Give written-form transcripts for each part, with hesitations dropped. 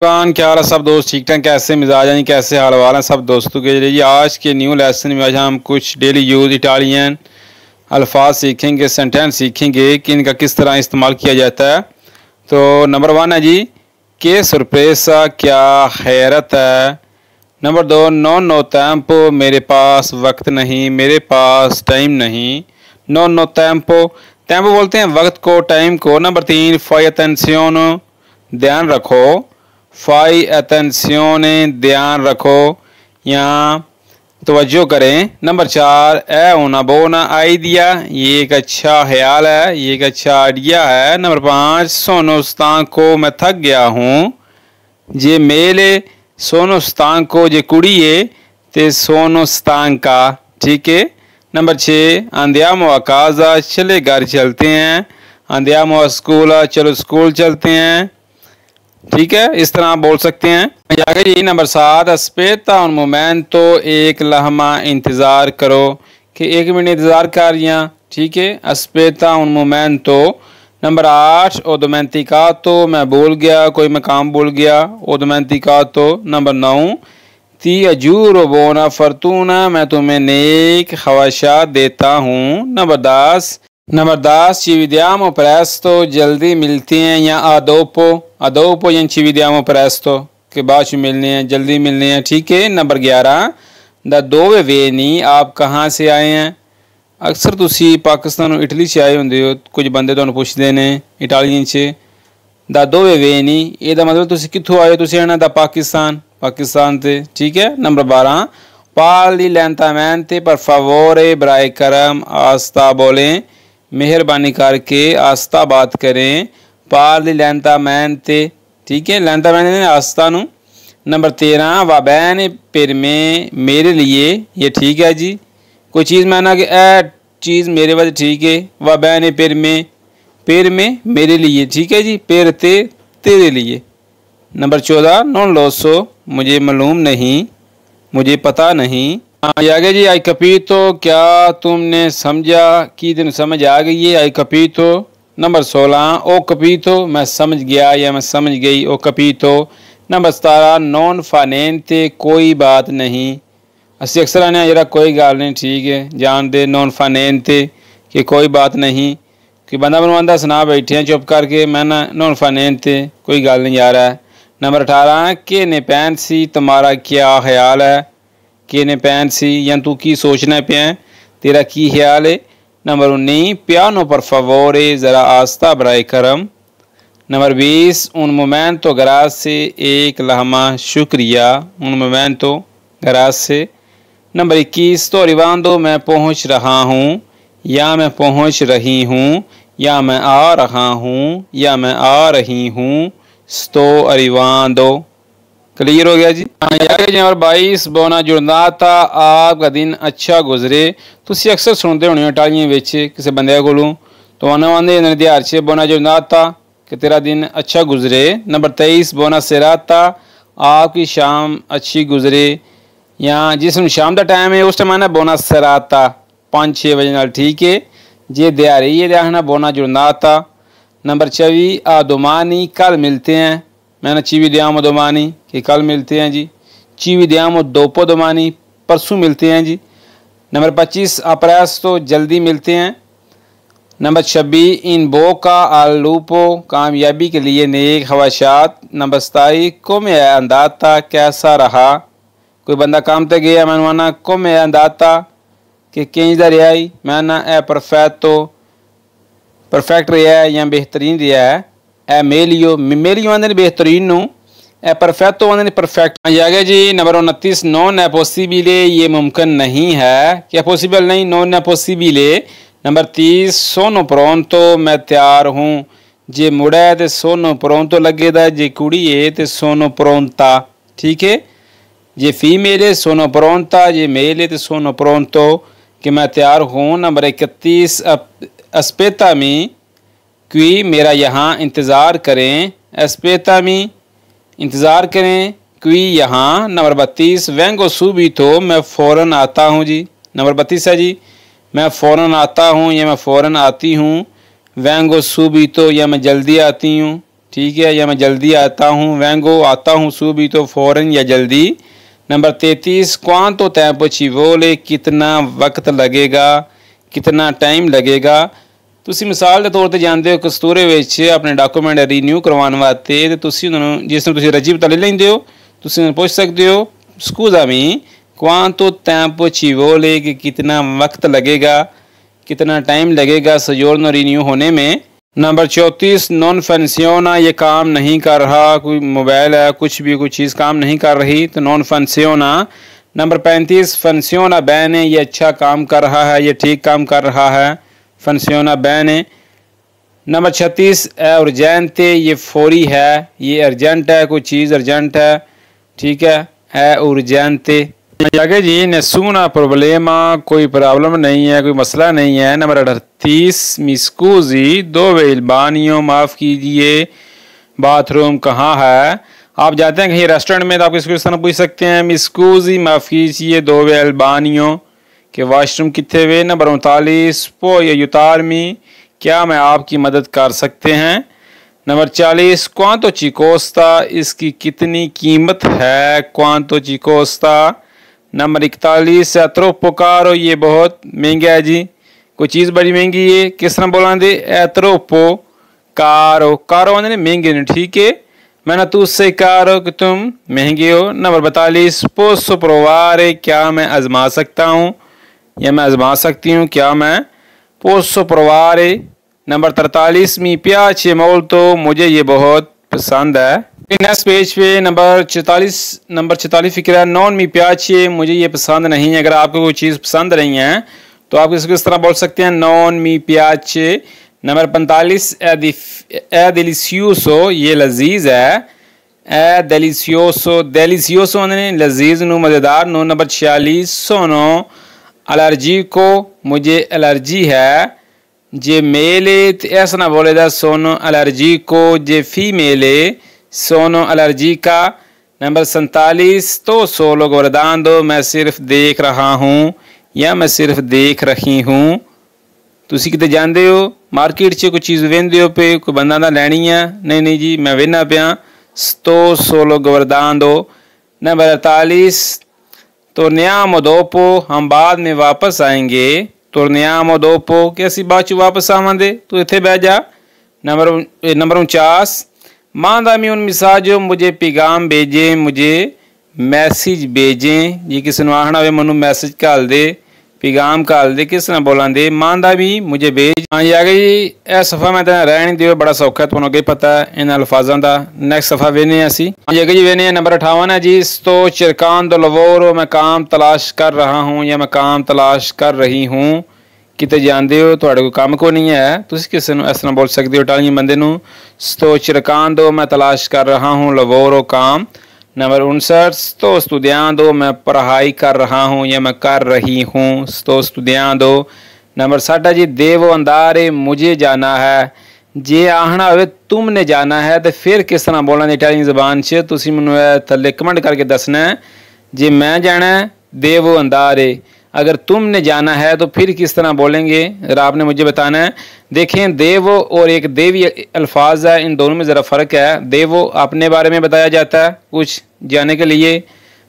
क्या हाल है सब दोस्त, ठीक ठाक? कैसे मिजाज यानी कैसे हाल वाल हैं सब दोस्तों के लिए। आज के न्यू लेसन में आज हम कुछ डेली यूज़ इटालियन अल्फाज सीखेंगे, सेंटेंस सीखेंगे कि इनका किस तरह इस्तेमाल किया जाता है। तो नंबर 1 है जी के सरप्रेसा, क्या हैरत है। नंबर 2 नो टेम्पो, मेरे पास वक्त नहीं, मेरे पास टाइम नहीं। नो टेम्पो, टेम्पो बोलते हैं वक्त को, टाइम को। नंबर 3 फाई अटेंसियोनो, ध्यान रखो। फाई अटेंसियोने, ध्यान रखो, यहाँ तवज्जो करें। नंबर 4 ए una buona idea, ये एक अच्छा ख्याल है, ये एक अच्छा आइडिया है। नंबर 5 sono stanco, मैं थक गया हूँ। जे मेले सोनो स्तांको, जे कुड़िए ते सोनो स्तांका, ठीक है। नंबर 6 andiamo a casa, चले घर चलते हैं। andiamo a scuola, चलो स्कूल चलते हैं, ठीक है। इस तरह आप बोल सकते हैं। आगे जी नंबर 7 aspetta un momento, एक लम्हा इंतज़ार करो, कि 1 मिनट इंतज़ार कर रिया, ठीक है। aspetta un momento। Number 8 ho dimenticato, मैं भूल गया, कोई मैं काम भूल गया, ho dimenticato। Number 9 ti auguro buona fortuna, मैं तुम्हें नेक ख्वाहिशात देता हूँ। नंबर 10 ci vediamo presto, जल्दी मिलते हैं, या अदोपो या ci vediamo presto, के बाद मिलने हैं, जल्दी मिलने हैं, ठीक है। नंबर 11 दा dove vieni, आप कहाँ से आए हैं। अक्सर तुसी पाकिस्तान इटली से आए होंगे हो, कुछ बंदे तुहानू पुछदे ने इटालियन से दा dove vieni, ਇਹਦਾ मतलब तुसी कित्थों आए हो, तुसी आना दा पाकिस्तान से, ठीक है। Number 12 parli lentamente per favore, बराए करम आस्ता बोलें, मेहरबानी करके आस्ता बात करें। parli lentamente, ठीक है, lentamente आस्ता नू। Number 13 va bene per me, मेरे लिए, ये ठीक है जी। कोई चीज़ मैं ना कि ए चीज़ मेरे वास्ते ठीक है, va bene per me, per me मेरे लिए, ठीक है जी, per te तेरे लिए। नंबर 14 non lo so, मुझे मालूम नहीं, मुझे पता नहीं। आगे जी आई कैपिटो, क्या तुमने समझा, कि तुम समझ आ गई है, आई कैपिटो। नंबर 16 ओ कैपिटो, मैं समझ गया या मैं समझ गई, ओ कैपिटो। नंबर 17 नॉन fa niente, कोई बात नहीं। असी अक्सर आने जरा कोई गल नहीं, ठीक है, जान दे नॉन fa niente कि कोई बात नहीं, कि बंदा मैं आंदा सुना बैठे हैं चुप करके, मैं ना नॉन fa niente, कोई गल नहीं आ रहा है। नंबर 18 के ने pensi, तुम्हारा क्या ख्याल है, के ने pensi या तू की सोचना पे हैं, तेरा की ख्याल है। नंबर 19 पियानो पर favore, ज़रा आस्ता बराए करम। नंबर 20 un momento grazie, एक लम्हा शुक्रिया, un momento grazie। नंबर 21 तो arrivando, मैं पहुंच रहा हूँ, या मैं पहुंच रही हूँ, या मैं आ रहा हूँ, या मैं आ रही हूँ। sto arrivando, क्लियर हो गया जी। आगे जी नंबर 22 बोना जुड़नाता, आपका दिन अच्छा गुजरे। तुसी अक्सर सुनते होने इटालियन विच किसी बंदे कोलों, तो आने दिहाड़ से बोना जुड़नाता, कि तेरा दिन अच्छा गुजरे। नंबर 23 बोना सेराता, आपकी शाम अच्छी गुजरे, या जिस शाम का टाइम है उस टाइम आना बोना सेराता 5-6 बजे नाल, ठीक है। जे दिहाड़ी है आखना बोना जुड़नाता। नंबर 24 आदोमानी, कल मिलते हैं, मैंने ci vediamo domani, कि कल मिलते हैं जी। ci vediamo dopo domani, परसों मिलते हैं जी। नंबर 25 अप्रेsto, जल्दी मिलते हैं। नंबर 26 इन बोका al lupo, कामयाबी के लिए नेक ख्वाहिशात। नंबर 27 come è andata, कैसा रहा, कोई बंदा काम तक गया, मैं आना come è andata, कि किंज दा रहा ही, मैं ना ए परफेक्ट रहा है या बेहतरीन रहा है। ए मेलियो आंदे बेहतरीन नू, ए परफेक्टो आंदे परफेक्ट। आगे जी नंबर 29 नॉन है पॉसिबले, ये मुमकिन नहीं है, क्या पॉसिबल नहीं, नॉन है पॉसिबले। नंबर 30 सोनो प्रोंतो, मैं तैयार हूँ, जे मुड़ा है तो सोनो प्रोंतो लगेगा, जे कुड़ी है तो सोनो प्रोंता, ठीक है। जे फीमेल है सोनो प्रोंता, जे मेल है तो सोनो प्रोंतो, कि मैं तैयार हूँ। नंबर 31 aspettami qui, मेरा यहाँ इंतज़ार करें, aspettami इंतज़ार करें, qui यहाँ। नंबर 32 vengo subito, मैं फ़ौरन आता हूँ जी। नंबर 32 है जी, मैं फ़ौरन आता हूँ या मैं फ़ौरन आती हूँ। vengo subito, या मैं जल्दी आती हूँ, ठीक है, या मैं जल्दी आता हूँ, वेंगो आता हूँ सूबीतो फ़ौरन या जल्दी। नंबर 33 क्वांतो tempo ci vuole, कितना वक्त लगेगा, कितना टाइम लगेगा। ਤੁਸੀਂ ਮਿਸਾਲ ਦੇ ਤੌਰ ਤੇ ਜਾਂਦੇ ਹੋ ਕਸਤੂਰੇ ਵਿੱਚ ਆਪਣੇ ਡਾਕੂਮੈਂਟ ਰੀਨਿਊ ਕਰਵਾਉਣ ਵਾਸਤੇ ਤੇ ਤੁਸੀਂ ਉਹਨਾਂ ਨੂੰ ਜਿਸ ਨੂੰ ਤੁਸੀਂ ਰਜੀ ਪਤਾ ਲੈ ਲੈਂਦੇ ਹੋ ਤੁਸੀਂ ਉਹਨਾਂ ਨੂੰ ਪੁੱਛ ਸਕਦੇ ਹੋ scusami quanto tempo ci vuole कि कितना वक्त लगेगा, कितना टाइम लगेगा सजोर्नो रिन्यू होने में। नंबर 34 नॉन फंक्शियोना, ये काम नहीं कर रहा, कोई मोबाइल है कुछ भी कोई चीज़ काम नहीं कर रही तो नॉन फंक्शियोना। नंबर 35 फंक्शियोना बैन है, ये अच्छा काम कर रहा है, ये ठीक काम कर रहा है, फंक्शियोना बैन है। नंबर 36 urgente, ये फौरी है, ये अर्जेंट है, कोई चीज़ अर्जेंट है, ठीक है urgente। आगे जी nessuna problema, कोई प्रॉब्लम नहीं है, कोई मसला नहीं है। Number 38 mi scusi dove il bagno, माफ़ कीजिए बाथरूम कहाँ है। आप जाते हैं कहीं रेस्टोरेंट में तो आप इसको इस तरह पूछ सकते हैं mi scusi माफ़ कीजिए dove il bagno, कि वाशरूम कितने वे। नंबर 39 poi aiutarmi, क्या मैं आपकी मदद कर सकते हैं। नंबर 40 quanto ci costa, इसकी कितनी कीमत है, quanto ci costa। नंबर 41 है troppo caro, ये बहुत महंगा है जी, कोई चीज़ बड़ी महंगी है, किस तरह बोला दे है troppo caro, caro ने महंगे ने, ठीक है, मैंने तू से caro कि तुम महंगे हो। नंबर 42 posso provare, क्या मैं आजमा सकता हूँ या मैं आजमा सकती हूँ, क्या मैं posso provare। Number 43 mi piace molto, मुझे ये बहुत पसंद है। नेक्स्ट पेज पे नंबर 44 फिक्र है नॉन mi piace, मुझे ये पसंद नहीं है। अगर आपको कोई चीज़ पसंद नहीं है तो आप इसको इस तरह बोल सकते हैं non mi piace। Number 45 è delicioso, ये लजीज है, è delicioso, delicioso ने लजीज नु मज़ेदार नु। नंबर 46 sono allergico, मुझे एलर्जी है। जे मेले ऐसा ना बोले दा सोनो एलर्जिको, जे फीमेले सोनो एलर्जिका। नंबर 47 तो सोलो गुरदान, मैं सिर्फ देख रहा हूँ या मैं सिर्फ देख रही हूँ। तुसी किते जांदे हो मार्केट च कोई चीज़ वेंदे हो पे कोई बंदा ना लैनी है, नहीं जी मैं वेना पिया, तो सोलो गुरदान दो। नंबर 48 torniamo dopo, हम बाद में वापस आएंगे, torniamo dopo कि असी बाद च वापस आवांगे, तू इत्थे बैठ जा। नंबर 49 mandami un messaggio, मुझे पैगाम भेजें, मुझे मैसेज भेजें, जी किसी ने आखना हो मनु मैसेज घाल दे, पैगाम घाल दे, किस ने बोला दे mandami मुझे भेज। हाँ जी आ गई जी, यह सफ़ा मैं तेना रह नहीं दियो, बड़ा सौखा है, तुहानू अगे पता है इन अल्फाजों का। नैक्सट सफ़ा वेने असी, हाँ जी अगे जी वेने नंबर 58 है जी sto cercando lavoro, मैं काम तलाश कर रहा हूँ या मैं काम तलाश कर रही हूँ। किते जांदे हो तुहाडे कोई काम को नहीं है, तुसी किसी नूं इस तरह बोल सकते हो इटालियन बंदे नूं sto cercando, मैं तलाश कर रहा हूँ, lavoro काम। नंबर 59 sto studiando, मैं पढ़ाई कर रहा हूँ या मैं कर रही हूँ, sto studiando। नंबर 60 जी devo andare, मुझे जाना है। जे आखना हो तुमने जाना है तो फिर किस तरह बोलना इटालियन ज़बान च, तुसी मैनूं थल्ले कमेंट करके दसना है। जे मैं जाना है devo andare, अगर तुमने जाना है तो फिर किस तरह बोलेंगे ज़रा आपने मुझे बताना है। देखें देवो और एक देवी अल्फाज है, इन दोनों में ज़रा फ़र्क है। देवो अपने बारे में बताया जाता है कुछ जाने के लिए,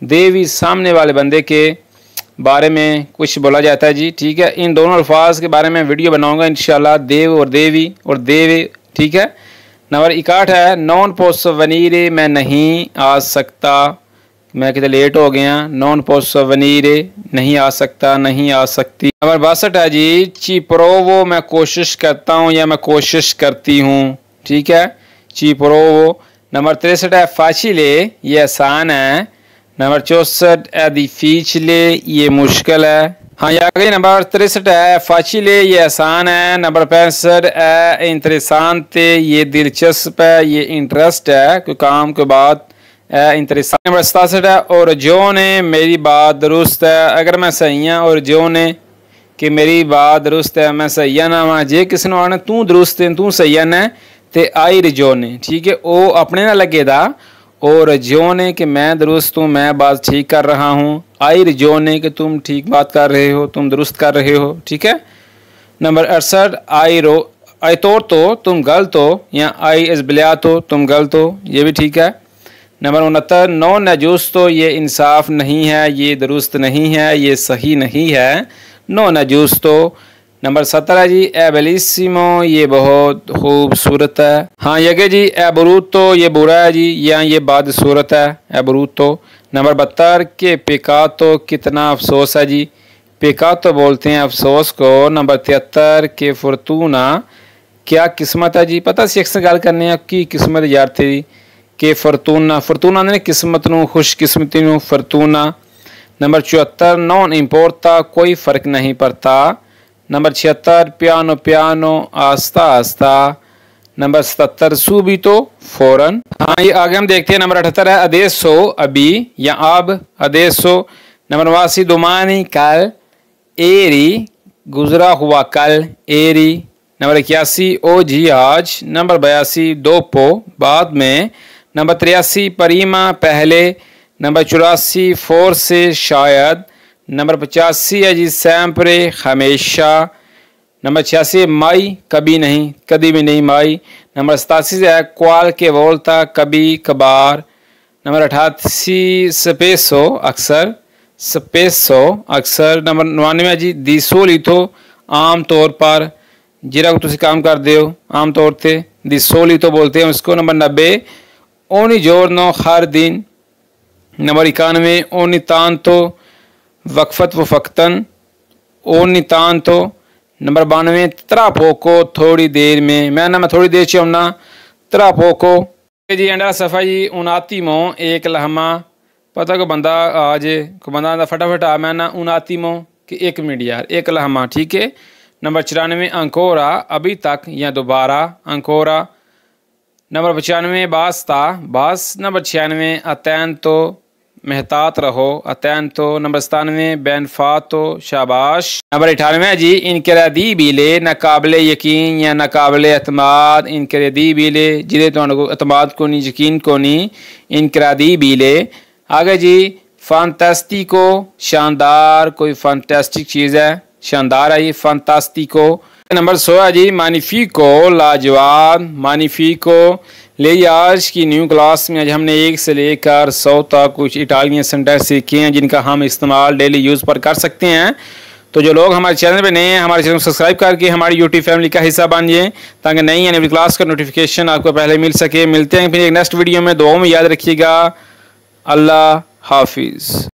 देवी सामने वाले बंदे के बारे में कुछ बोला जाता है जी, ठीक है। इन दोनों अल्फाज के बारे में वीडियो बनाऊँगा इंशाल्लाह, देव और देवी और देवे, ठीक है। नंबर 61 है नॉन पोसो वनीरे, मैं नहीं आ सकता, मैं कितने लेट हो गया, नॉन पोसो वनीरे नहीं आ सकता, नहीं आ सकती। नंबर 62 है जी ची प्रोवो, मैं कोशिश करता हूँ या मैं कोशिश करती हूँ, ठीक है, ची प्रोवो। नंबर 63 है फाचिले, ये आसान है। नंबर 64 है डिफिचिले, ये मुश्किल है। हाँ आ गई नंबर 63 है फाचिले, ये आसान है। नंबर 65 है इंटरेसांते, ये दिलचस्प है, ये इंटरेस्ट है कोई काम के बाद इंटरेसांत। नंबर 67 है और जो ने मेरी बात दुरुस्त है, अगर मैं सही हाँ और जो ने कि मेरी बात दुरुस्त है, मैं सही ना वा, जे किसी ने आना तू दुरुस्त है तू सही ना तो आई रजो ने, ठीक है, वो अपने ना लगे दा, और जो ने कि मैं दुरुस्त हूँ, मैं बात ठीक कर रहा हूँ, आई रजो ने कि तुम ठीक बात कर रहे हो, तुम दुरुस्त कर रहे हो, ठीक है। नंबर 68 आई तोड़ तुम गलत हो, या आई इज़बिलियातो तुम गलत हो, ये भी ठीक है। नंबर 69 नो नजूस तो ये इंसाफ नहीं है, ये दुरुस्त नहीं है, ये सही नहीं है, नो नजूस तो। नंबर 17 जी ए बेलिसिमो ये बहुत खूबसूरत है। हाँ ये जी ए बरूतो ये बुरा है जी, या ये बदसूरत है ए बरूतो। नंबर 72 के पेकातो कितना अफसोस है जी, पेकातो बोलते हैं अफसोस को। नंबर 73 के फरतूना क्या किस्मत है जी, पता शेख से गल करने की किस्मत यार तेरी। के फरतूना फरतूना ने किस्मत नू खुशकिस्मती नू फरतूना। नंबर 74 नॉन इम्पोर्टा कोई फ़र्क नहीं पड़ता। नंबर 76 पियानो पियानो आस्ता आस्ता। नंबर 77 सूबीतो फौरन। हाँ ये आगे हम देखते हैं। नंबर 78 है अदेसो अभी या अब अदेसो। नंबर 89 दुमानी कल, एरी गुजरा हुआ कल, एरी। नंबर 81 ओ जी आज। नंबर 82 दोपो बाद में। नंबर 83 परीमा पहले। नंबर 84 फोर से शायद। नंबर 85 है जी सैम्परे हमेशा। नंबर 86 माई कभी नहीं, कभी भी नहीं माई। नंबर 87 है क्वाल के वोल्ता कभी कभार। नंबर 88 स्पेसो अक्सर, स्पेसो अक्सर। नंबर 99 है जी दिसोलितो आम तौर पर, जिरा को तुम काम करते हो आम तौर पर दिसोलितो बोलते हैं उसको। नंबर 90 ओनी जोरनो हर दिन। नंबर 91 ओनी तांतो वक्फत व फ़क्तन, ओनी तांतो। नंबर 92 तरा पोको थोड़ी देर में, मैं थोड़ी देर चाहना तरा पोको जी। एंडा सफ़ा जी 29 मो एक लहमा, पता को बंदा आज को बंदा फटाफट आ मैं ना 29 मो कि 1 मिनट यार एक लहमा, ठीक है। नंबर 94 अंकोरा अभी तक या दोबारा अंकोरा। नंबर 95 बास्ता बास। नंबर 96 अतैन तो मेहतात रहो, अतैन तो। नंबर 97 बेनफातो शाबाश। नंबर 98 जी इनकरेदीबिले नाकाबिले यकीन या नाकाबिले एतमाद, इनकरेदीबिले जिन्हें तो एतमाद को नहीं यकीन को नहीं, इनकरेदीबिले। आगे जी फंतास्टिको शानदार, कोई फंतास्टिक चीज़ है शानदार है ये फंतास्टिको। नंबर 16 जी मानिफिको लाजवाब, मानिफिको। ले आज की न्यू क्लास में आज हमने 1 से लेकर 100 तक कुछ इटालियन सेंटेंस सीखे हैं जिनका हम इस्तेमाल डेली यूज़ पर कर सकते हैं। तो जो लोग हमारे चैनल पे नए हैं हमारे चैनल को सब्सक्राइब करके हमारी यूट्यूब फैमिली का हिस्सा बन जाए ताकि नई आने वाली क्लास का नोटिफिकेशन आपको पहले मिल सके। मिलते हैं फिर एक नेक्स्ट वीडियो में, दुआओं में याद रखिएगा। अल्लाह हाफिज़।